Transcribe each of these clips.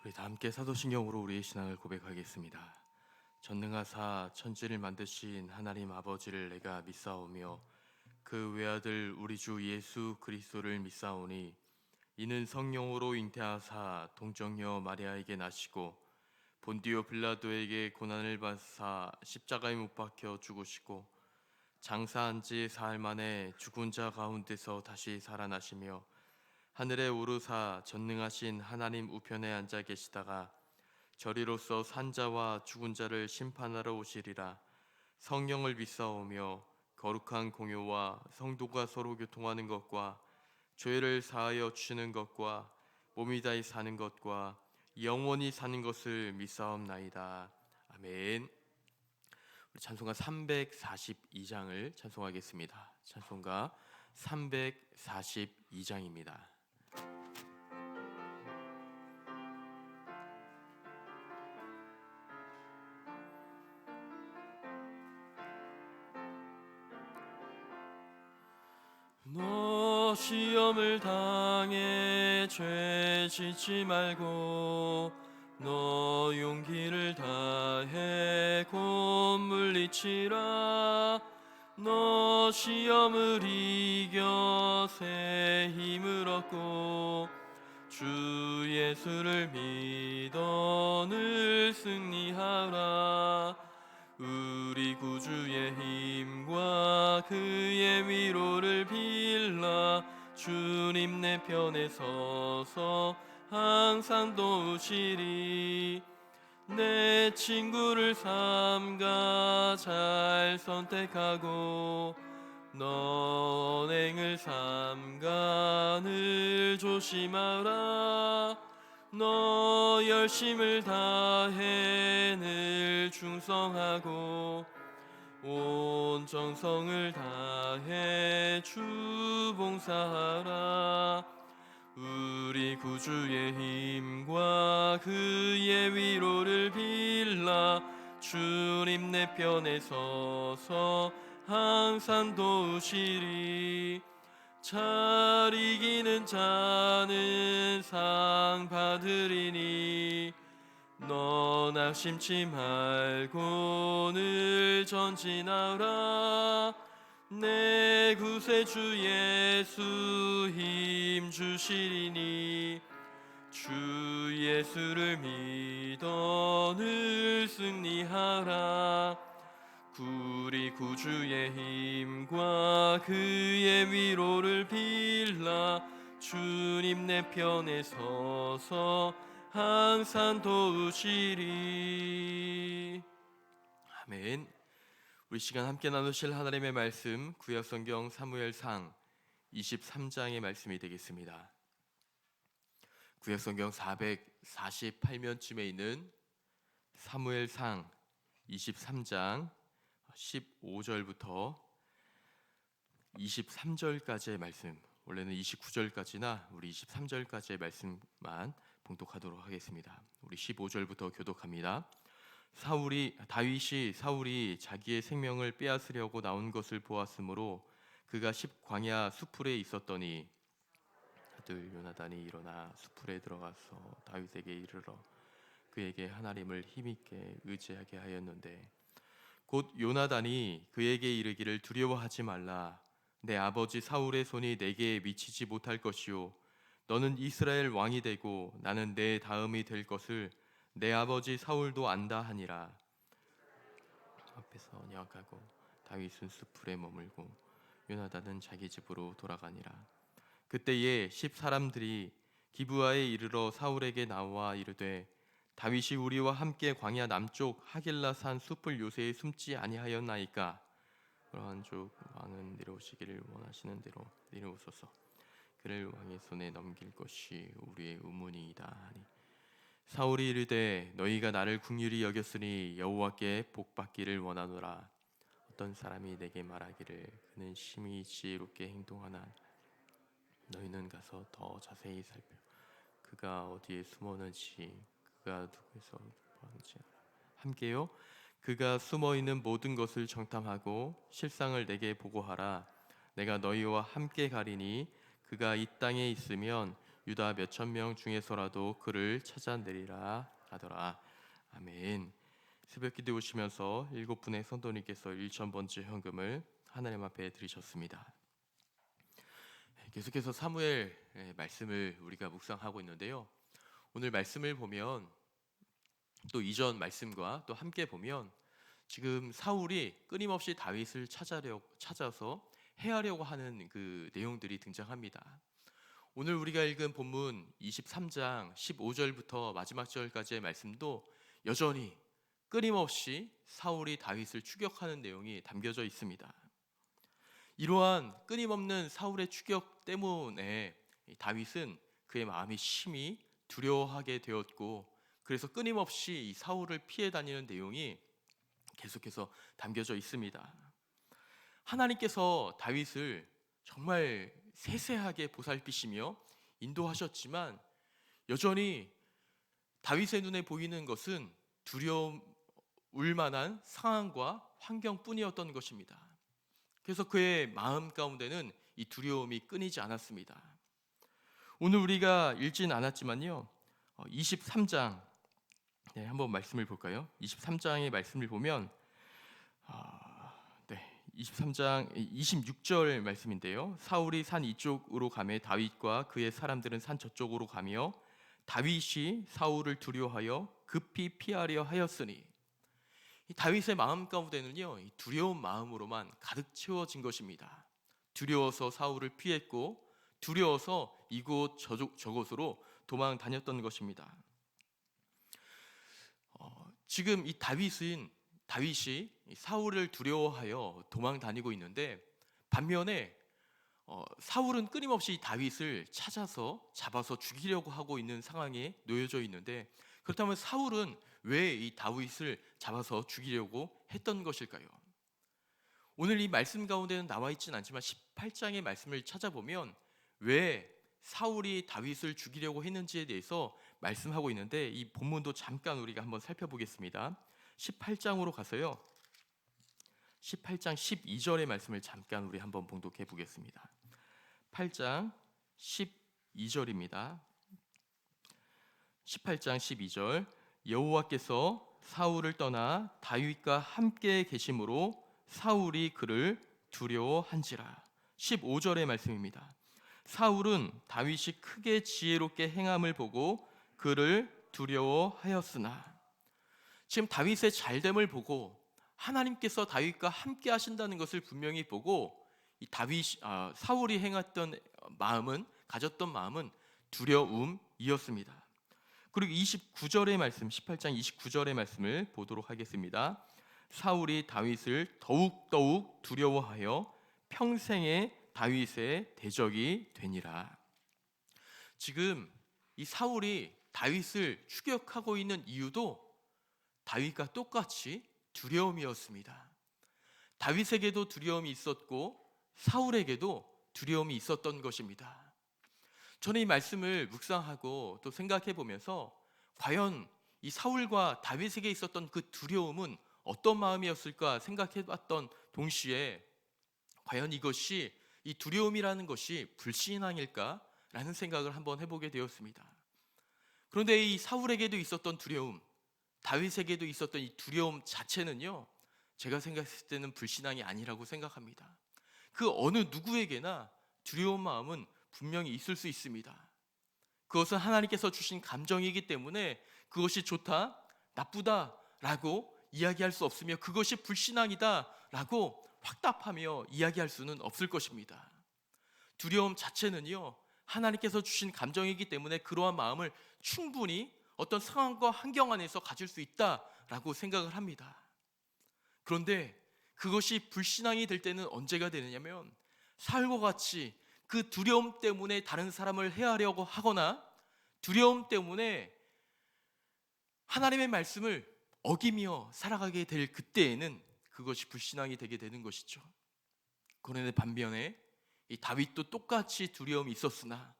우리 다 함께 사도신경으로 우리의 신앙을 고백하겠습니다. 전능하사 천지를 만드신 하나님 아버지를 내가 믿사오며 그 외아들 우리 주 예수 그리스도를 믿사오니 이는 성령으로 잉태하사 동정녀 마리아에게 나시고 본디오 빌라도에게 고난을 받사 십자가에 못 박혀 죽으시고 장사한 지 사흘 만에 죽은 자 가운데서 다시 살아나시며 하늘에 오르사 전능하신 하나님 우편에 앉아 계시다가 저리로서 산자와 죽은 자를 심판하러 오시리라. 성령을 믿사오며 거룩한 공효와 성도가 서로 교통하는 것과 죄를 사하여 주시는 것과 몸이 다히 사는 것과 영원히 사는 것을 믿사옵나이다. 아멘. 우리 찬송가 342장을 찬송하겠습니다. 찬송가 342장입니다. 너 시험을 당해 죄 짓지 말고 너 용기를 다해 곧 물리치라. 너 시험을 이겨 새 힘을 얻고 주 예수를 믿어 늘 승리하라. 우리 구주의 힘과 그의 위로를 빌라. 주님 내 편에 서서 항상 도우시리. 내 친구를 삼가 잘 선택하고 너 언행을 삼가 늘 조심하라. 너 열심을 다해 늘 충성하고 온 정성을 다해 주 봉사하라. 우리 구주의 힘과 그의 위로를 빌라. 주님 내 편에 서서 항상 도우시리. 잘 이기는 자는 상 받으리니 너 낙심치 말고 늘 전진하라. 내 구세주 예수 힘 주시리니 주 예수를 믿어 늘 승리하라. 우리 구주의 힘과 그의 위로를 빌라. 주님 내 편에 서서 항상 도우시리. 아멘. 우리 시간 함께 나누실 하나님의 말씀 구약성경 사무엘상 23장의 말씀이 되겠습니다. 구약성경 448면쯤에 있는 사무엘상 23장 15절부터 23절까지의 말씀, 원래는 29절까지나 우리 23절까지의 말씀만 봉독하도록 하겠습니다. 우리 15절부터 교독합니다. 다윗이 사울이 자기의 생명을 빼앗으려고 나온 것을 보았으므로 그가 광야 수풀에 있었더니 아들 요나단이 일어나 수풀에 들어가서 다윗에게 이르러 그에게 하나님을 힘있게 의지하게 하였는데 곧 요나단이 그에게 이르기를 두려워하지 말라. 내 아버지 사울의 손이 내게 미치지 못할 것이요 너는 이스라엘 왕이 되고 나는 내 다음이 될 것을 내 아버지 사울도 안다 하니라. 앞에서 언약하고 다윗은 수풀에 머물고 요나단은 자기 집으로 돌아가니라. 그때에 10사람들이 기브아에 이르러 사울에게 나와 이르되 다윗이 우리와 함께 광야 남쪽 하길라 산 숲을 요새에 숨지 아니하였나이까. 그러한 족 왕은 내려오시기를 원하시는 대로 내려오소서. 그를 왕의 손에 넘길 것이 우리의 의문이이다 하니 사울이 이르되 너희가 나를 긍휼히 여겼으니 여호와께 복받기를 원하노라. 어떤 사람이 내게 말하기를 그는 심히 지혜롭게 행동하나 너희는 가서 더 자세히 살펴 그가 어디에 숨었는지 그가 누구에서 보았는지 함께요. 그가 숨어있는 모든 것을 정탐하고 실상을 내게 보고하라. 내가 너희와 함께 가리니 그가 이 땅에 있으면 유다 몇천 명 중에서라도 그를 찾아내리라 하더라. 아멘. 새벽 기도 오시면서 7분의 성도님께서 1,000번째 현금을 하나님 앞에 드리셨습니다. 계속해서 사무엘 말씀을 우리가 묵상하고 있는데요. 오늘 말씀을 보면 또 이전 말씀과 또 함께 보면 지금 사울이 끊임없이 다윗을 찾아서 해하려고 하는 그 내용들이 등장합니다. 오늘 우리가 읽은 본문 23장 15절부터 마지막 절까지의 말씀도 여전히 끊임없이 사울이 다윗을 추격하는 내용이 담겨져 있습니다. 이러한 끊임없는 사울의 추격 때문에 다윗은 그의 마음이 심히 두려워하게 되었고, 그래서 끊임없이 이 사울을 피해 다니는 내용이 계속해서 담겨져 있습니다. 하나님께서 다윗을 정말 세세하게 보살피시며 인도하셨지만 여전히 다윗의 눈에 보이는 것은 두려울 만한 상황과 환경뿐이었던 것입니다. 그래서 그의 마음 가운데는 이 두려움이 끊이지 않았습니다. 오늘 우리가 읽진 않았지만요, 23장 한번 말씀을 볼까요? 23장의 말씀을 보면 23장 26절 말씀인데요. 사울이 산 이쪽으로 가매 다윗과 그의 사람들은 산 저쪽으로 가며 다윗이 사울을 두려워하여 급히 피하려 하였으니, 이 다윗의 마음 가운데는요, 이 두려운 마음으로만 가득 채워진 것입니다. 두려워서 사울을 피했고 두려워서 이곳 저곳으로 도망 다녔던 것입니다. 지금 이 다윗이 사울을 두려워하여 도망 다니고 있는데, 반면에 사울은 끊임없이 다윗을 찾아서 잡아서 죽이려고 하고 있는 상황에 놓여져 있는데, 그렇다면 사울은 왜 이 다윗을 잡아서 죽이려고 했던 것일까요? 오늘 이 말씀 가운데는 나와 있지는 않지만 18장의 말씀을 찾아보면 왜 사울이 다윗을 죽이려고 했는지에 대해서 말씀하고 있는데, 이 본문도 잠깐 우리가 한번 살펴보겠습니다. 18장으로 가서요, 18장 12절의 말씀을 잠깐 우리 한번 봉독해 보겠습니다. 8장 12절입니다. 18장 12절, 여호와께서 사울을 떠나 다윗과 함께 계심으로 사울이 그를 두려워한지라. 15절의 말씀입니다. 사울은 다윗이 크게 지혜롭게 행함을 보고 그를 두려워하였으나, 지금 다윗의 잘됨을 보고 하나님께서 다윗과 함께 하신다는 것을 분명히 보고 이 사울이 행했던 가졌던 마음은 두려움이었습니다. 그리고 29절의 말씀, 18장 29절의 말씀을 보도록 하겠습니다. 사울이 다윗을 더욱 두려워하여 평생에 다윗의 대적이 되니라. 지금 이 사울이 다윗을 추격하고 있는 이유도 다윗과 똑같이 두려움이었습니다. 다윗에게도 두려움이 있었고 사울에게도 두려움이 있었던 것입니다. 저는 이 말씀을 묵상하고 또 생각해 보면서 과연 이 사울과 다윗에게 있었던 그 두려움은 어떤 마음이었을까 생각해 봤던 동시에, 과연 이것이 이 두려움이라는 것이 불신앙일까라는 생각을 한번 해보게 되었습니다. 그런데 이 사울에게도 있었던 두려움, 다윗에게도 있었던 이 두려움 자체는요, 제가 생각했을 때는 불신앙이 아니라고 생각합니다. 그 어느 누구에게나 두려운 마음은 분명히 있을 수 있습니다. 그것은 하나님께서 주신 감정이기 때문에 그것이 좋다, 나쁘다라고 이야기할 수 없으며 그것이 불신앙이다라고 확답하며 이야기할 수는 없을 것입니다. 두려움 자체는요, 하나님께서 주신 감정이기 때문에 그러한 마음을 충분히 어떤 상황과 환경 안에서 가질 수 있다라고 생각을 합니다. 그런데 그것이 불신앙이 될 때는 언제가 되느냐면, 사울과 같이 그 두려움 때문에 다른 사람을 해하려고 하거나 두려움 때문에 하나님의 말씀을 어기며 살아가게 될 그때에는 그것이 불신앙이 되게 되는 것이죠. 그런데 반면에 이 다윗도 똑같이 두려움이 있었으나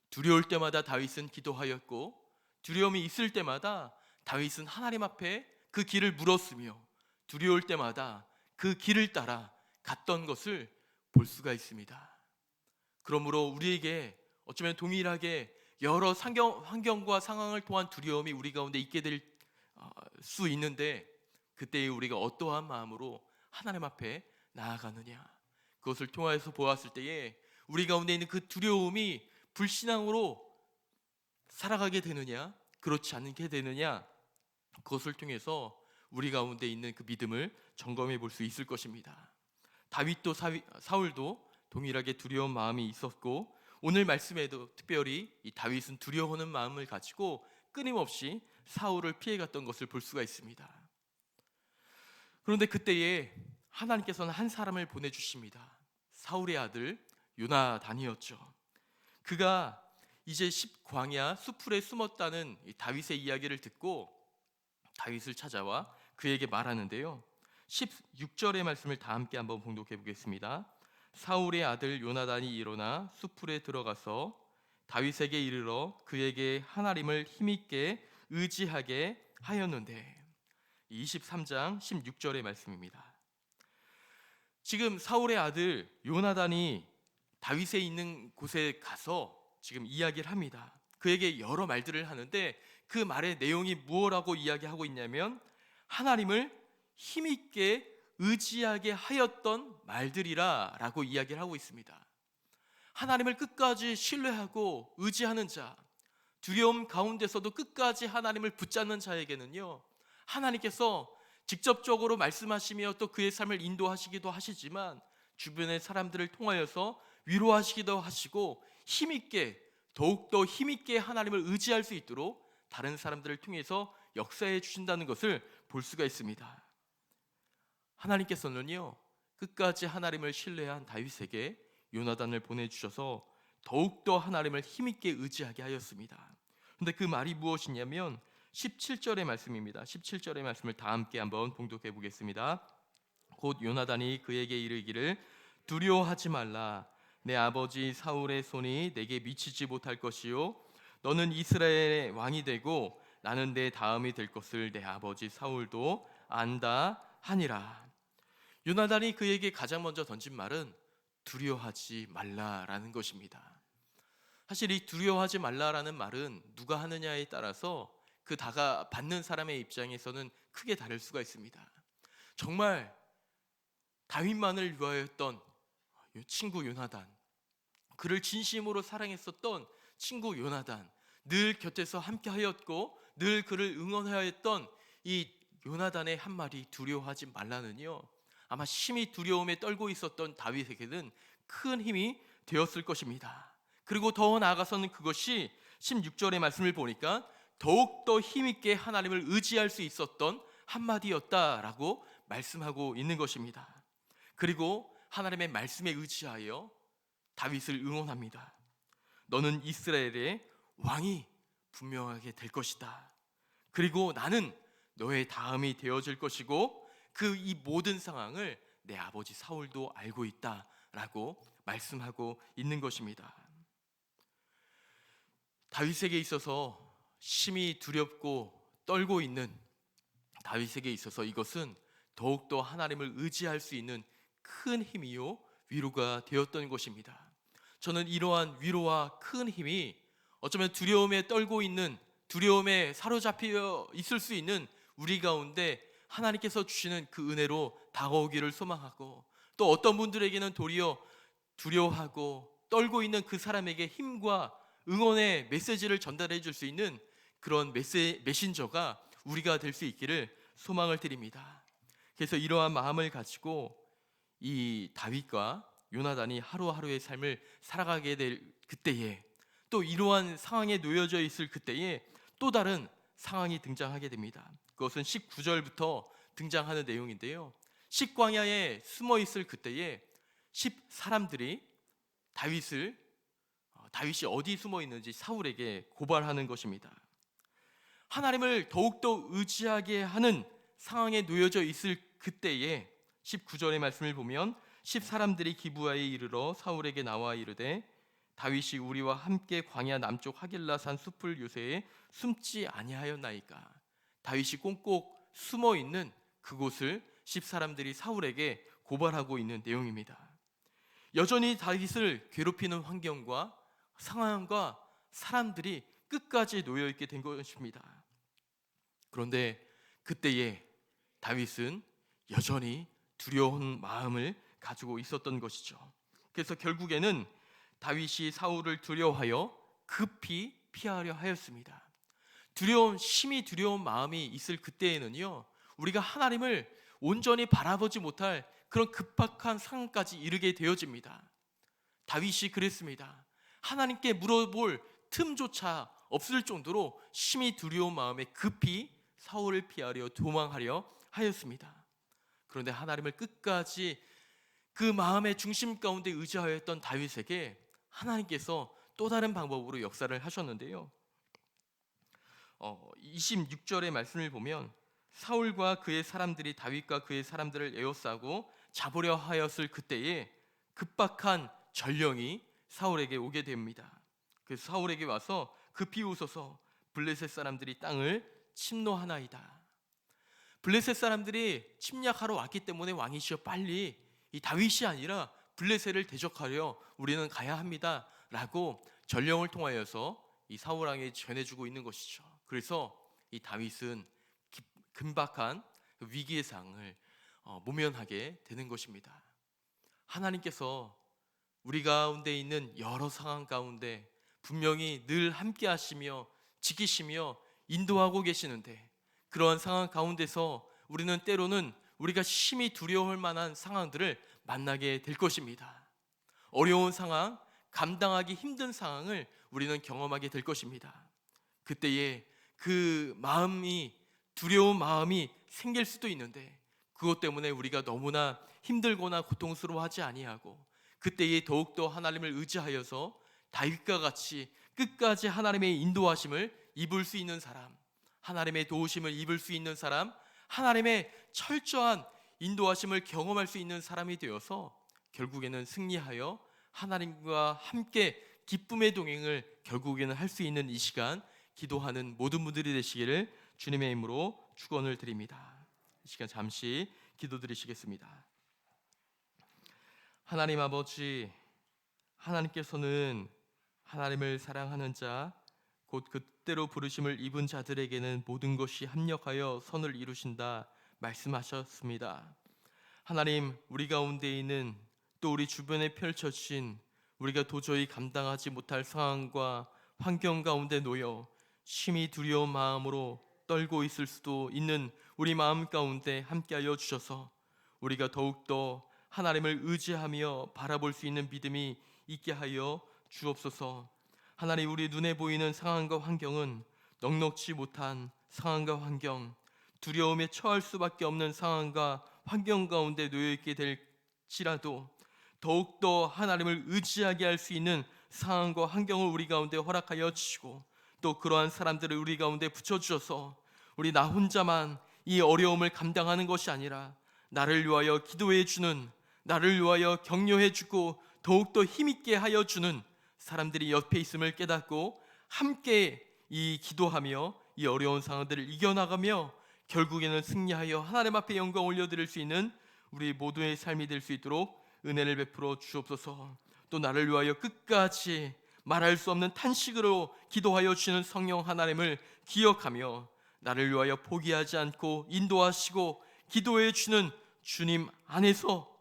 두려울 때마다 다윗은 기도하였고, 두려움이 있을 때마다 다윗은 하나님 앞에 그 길을 물었으며 두려울 때마다 그 길을 따라 갔던 것을 볼 수가 있습니다. 그러므로 우리에게 어쩌면 동일하게 여러 환경과 상황을 통한 두려움이 우리 가운데 있게 될 수 있는데, 그때 우리가 어떠한 마음으로 하나님 앞에 나아가느냐, 그것을 통해서 보았을 때에 우리 가운데 있는 그 두려움이 불신앙으로 살아가게 되느냐, 그렇지 않게 되느냐, 그것을 통해서 우리 가운데 있는 그 믿음을 점검해 볼 수 있을 것입니다. 다윗도 사울도 동일하게 두려운 마음이 있었고, 오늘 말씀에도 특별히 이 다윗은 두려워하는 마음을 가지고 끊임없이 사울을 피해갔던 것을 볼 수가 있습니다. 그런데 그때에 하나님께서는 한 사람을 보내주십니다. 사울의 아들 요나단이었죠. 그가 이제 광야 수풀에 숨었다는 다윗의 이야기를 듣고 다윗을 찾아와 그에게 말하는데요, 16절의 말씀을 다 함께 한번 봉독해 보겠습니다. 사울의 아들 요나단이 일어나 수풀에 들어가서 다윗에게 이르러 그에게 하나님을 힘있게 의지하게 하였는데, 23장 16절의 말씀입니다. 지금 사울의 아들 요나단이 다윗의 있는 곳에 가서 지금 이야기를 합니다. 그에게 여러 말들을 하는데 그 말의 내용이 무엇라고 이야기하고 있냐면, 하나님을 힘있게 의지하게 하였던 말들이라 라고 이야기를 하고 있습니다. 하나님을 끝까지 신뢰하고 의지하는 자, 두려움 가운데서도 끝까지 하나님을 붙잡는 자에게는요, 하나님께서 직접적으로 말씀하시며 또 그의 삶을 인도하시기도 하시지만 주변의 사람들을 통하여서 위로하시기도 하시고 힘있게, 더욱더 힘있게 하나님을 의지할 수 있도록 다른 사람들을 통해서 역사해 주신다는 것을 볼 수가 있습니다. 하나님께서는요, 끝까지 하나님을 신뢰한 다윗에게 요나단을 보내주셔서 더욱더 하나님을 힘있게 의지하게 하였습니다. 그런데 그 말이 무엇이냐면 17절의 말씀입니다. 17절의 말씀을 다 함께 한번 봉독해 보겠습니다. 곧 요나단이 그에게 이르기를 두려워하지 말라. 내 아버지 사울의 손이 내게 미치지 못할 것이요 너는 이스라엘의 왕이 되고 나는 내 다음이 될 것을 내 아버지 사울도 안다 하니라. 요나단이 그에게 가장 먼저 던진 말은 두려워하지 말라라는 것입니다. 사실 이 두려워하지 말라라는 말은 누가 하느냐에 따라서 그 받는 사람의 입장에서는 크게 다를 수가 있습니다. 정말 다윗만을 위하였던 친구 요나단, 그를 진심으로 사랑했었던 친구 요나단, 늘 곁에서 함께하였고 늘 그를 응원하였던 이 요나단의 한마디 두려워하지 말라는요, 아마 심히 두려움에 떨고 있었던 다윗에게는 큰 힘이 되었을 것입니다. 그리고 더 나아가서는 그것이 16절의 말씀을 보니까 더욱더 힘있게 하나님을 의지할 수 있었던 한마디였다라고 말씀하고 있는 것입니다. 그리고 하나님의 말씀에 의지하여 다윗을 응원합니다. 너는 이스라엘의 왕이 분명하게 될 것이다. 그리고 나는 너의 다음이 되어질 것이고 그 이 모든 상황을 내 아버지 사울도 알고 있다라고 말씀하고 있는 것입니다. 다윗에게 있어서 심히 두렵고 떨고 있는 다윗에게 있어서 이것은 더욱더 하나님을 의지할 수 있는 큰 힘이요 위로가 되었던 것입니다. 저는 이러한 위로와 큰 힘이 어쩌면 두려움에 떨고 있는, 두려움에 사로잡혀 있을 수 있는 우리 가운데 하나님께서 주시는 그 은혜로 다가오기를 소망하고, 또 어떤 분들에게는 도리어 두려워하고 떨고 있는 그 사람에게 힘과 응원의 메시지를 전달해 줄 수 있는 그런 메신저가 우리가 될 수 있기를 소망을 드립니다. 그래서 이러한 마음을 가지고 이 다윗과 요나단이 하루하루의 삶을 살아가게 될 그때에, 또 이러한 상황에 놓여져 있을 그때에 또 다른 상황이 등장하게 됩니다. 그것은 19절부터 등장하는 내용인데요, 식광야에 숨어 있을 그때에 사람들이 다윗이 어디 숨어 있는지 사울에게 고발하는 것입니다. 하나님을 더욱더 의지하게 하는 상황에 놓여져 있을 그때에 19절의 말씀을 보면 사람들이 기브아에 이르러 사울에게 나와 이르되 다윗이 우리와 함께 광야 남쪽 하길라산 숲을 요새에 숨지 아니하였나이까. 다윗이 꽁꽁 숨어 있는 그곳을 사람들이 사울에게 고발하고 있는 내용입니다. 여전히 다윗을 괴롭히는 환경과 상황과 사람들이 끝까지 놓여 있게 된 것입니다. 그런데 그때에 다윗은 여전히 두려운 마음을 가지고 있었던 것이죠. 그래서 결국에는 다윗이 사울을 두려워하여 급히 피하려 하였습니다. 심히 두려운 마음이 있을 그때에는요, 우리가 하나님을 온전히 바라보지 못할 그런 급박한 상황까지 이르게 되어집니다. 다윗이 그랬습니다. 하나님께 물어볼 틈조차 없을 정도로 심히 두려운 마음에 급히 사울을 피하려 도망하려 하였습니다. 그런데 하나님을 끝까지 그 마음의 중심 가운데 의지하였던 다윗에게 하나님께서 또 다른 방법으로 역사를 하셨는데요. 26절의 말씀을 보면 사울과 그의 사람들이 다윗과 그의 사람들을 에워싸고 잡으려 하였을 그때에 급박한 전령이 사울에게 오게 됩니다. 그래서 사울에게 와서 급히 오소서 블레셋 사람들이 땅을 침노하나이다. 블레셋 사람들이 침략하러 왔기 때문에 왕이시여 빨리 이 다윗이 아니라 블레셋을 대적하려 우리는 가야 합니다 라고 전령을 통하여서 이 사울 왕에 전해주고 있는 것이죠. 그래서 이 다윗은 긴박한 위기의 상황을 모면하게 되는 것입니다. 하나님께서 우리 가운데 있는 여러 상황 가운데 분명히 늘 함께 하시며 지키시며 인도하고 계시는데, 그러한 상황 가운데서 우리는 때로는 우리가 심히 두려워할 만한 상황들을 만나게 될 것입니다. 어려운 상황, 감당하기 힘든 상황을 우리는 경험하게 될 것입니다. 그때에 그 마음이, 두려운 마음이 생길 수도 있는데, 그것 때문에 우리가 너무나 힘들거나 고통스러워하지 아니하고 그때에 더욱더 하나님을 의지하여서 다윗과 같이 끝까지 하나님의 인도하심을 입을 수 있는 사람, 하나님의 도우심을 입을 수 있는 사람, 하나님의 철저한 인도하심을 경험할 수 있는 사람이 되어서 결국에는 승리하여 하나님과 함께 기쁨의 동행을 결국에는 할 수 있는 이 시간, 기도하는 모든 분들이 되시기를 주님의 이름으로 축원을 드립니다. 이 시간 잠시 기도드리시겠습니다. 하나님 아버지, 하나님께서는 하나님을 사랑하는 자, 곧 그때로 부르심을 입은 자들에게는 모든 것이 합력하여 선을 이루신다 말씀하셨습니다. 하나님, 우리 가운데 있는, 또 우리 주변에 펼쳐진 우리가 도저히 감당하지 못할 상황과 환경 가운데 놓여 심히 두려운 마음으로 떨고 있을 수도 있는 우리 마음 가운데 함께하여 주셔서 우리가 더욱더 하나님을 의지하며 바라볼 수 있는 믿음이 있게 하여 주옵소서. 하나님, 우리 눈에 보이는 상황과 환경은 넉넉지 못한 상황과 환경, 두려움에 처할 수밖에 없는 상황과 환경 가운데 놓여있게 될지라도 더욱더 하나님을 의지하게 할 수 있는 상황과 환경을 우리 가운데 허락하여 주시고, 또 그러한 사람들을 우리 가운데 붙여주셔서 우리 나 혼자만 이 어려움을 감당하는 것이 아니라 나를 위하여 기도해 주는, 나를 위하여 격려해 주고 더욱더 힘있게 하여 주는 사람들이 옆에 있음을 깨닫고 함께 이 기도하며 이 어려운 상황들을 이겨나가며 결국에는 승리하여 하나님 앞에 영광 올려드릴 수 있는 우리 모두의 삶이 될 수 있도록 은혜를 베풀어 주옵소서. 또 나를 위하여 끝까지 말할 수 없는 탄식으로 기도하여 주시는 성령 하나님을 기억하며 나를 위하여 포기하지 않고 인도하시고 기도해 주는 주님 안에서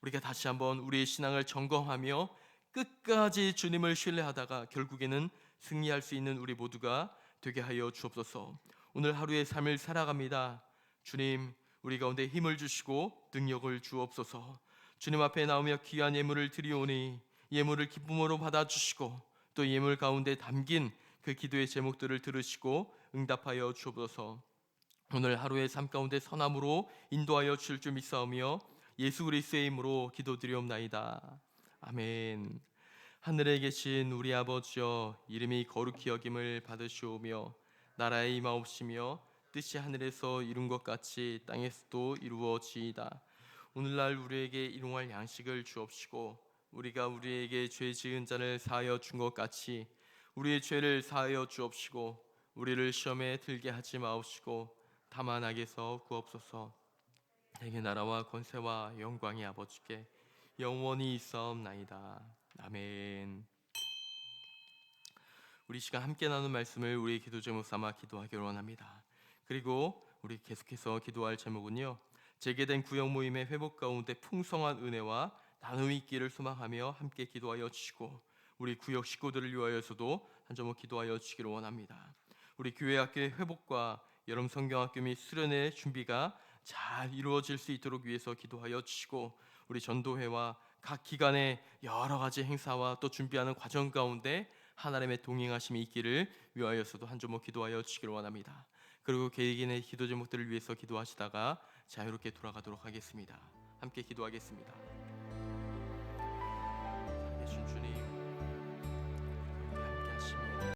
우리가 다시 한번 우리의 신앙을 점검하며 끝까지 주님을 신뢰하다가 결국에는 승리할 수 있는 우리 모두가 되게 하여 주옵소서. 오늘 하루의 삶을 살아갑니다. 주님, 우리 가운데 힘을 주시고 능력을 주옵소서. 주님 앞에 나오며 귀한 예물을 드리오니 예물을 기쁨으로 받아주시고 또 예물 가운데 담긴 그 기도의 제목들을 들으시고 응답하여 주옵소서. 오늘 하루의 삶 가운데 선함으로 인도하여 주실 줄 믿사오며 예수 그리스도의 이름으로 기도드리옵나이다. 아멘. 하늘에 계신 우리 아버지여, 이름이 거룩히 여김을 받으시오며 나라의 임하옵시며 뜻이 하늘에서 이룬 것 같이 땅에서도 이루어지이다. 오늘날 우리에게 일용할 양식을 주옵시고 우리가 우리에게 죄 지은 자를 사하여 준 것 같이 우리의 죄를 사하여 주옵시고 우리를 시험에 들게 하지 마옵시고 다만 악에서 구옵소서. 내게 나라와 권세와 영광이 아버지께 영원히 있사옵나이다. 아멘. 우리 시간 함께 나눈 말씀을 우리의 기도 제목 삼아 기도하기를 원합니다. 그리고 우리 계속해서 기도할 제목은요, 재개된 구역 모임의 회복 가운데 풍성한 은혜와 나눔이 있기를 소망하며 함께 기도하여 주시고, 우리 구역 식구들을 위하여서도 한 점 더 기도하여 주시기를 원합니다. 우리 교회 학교의 회복과 여름 성경학교 및 수련회 준비가 잘 이루어질 수 있도록 위해서 기도하여 주시고, 우리 전도회와 각 기관의 여러 가지 행사와 또 준비하는 과정 가운데 하나님의 동행하심이 있기를 위하여서도 한 점 더 기도하여 주시기를 원합니다. 그리고 개인의 기도 제목들을 위해서 기도하시다가 자유롭게 돌아가도록 하겠습니다. 함께 기도하겠습니다. 살아계신 주님, 함께 하시며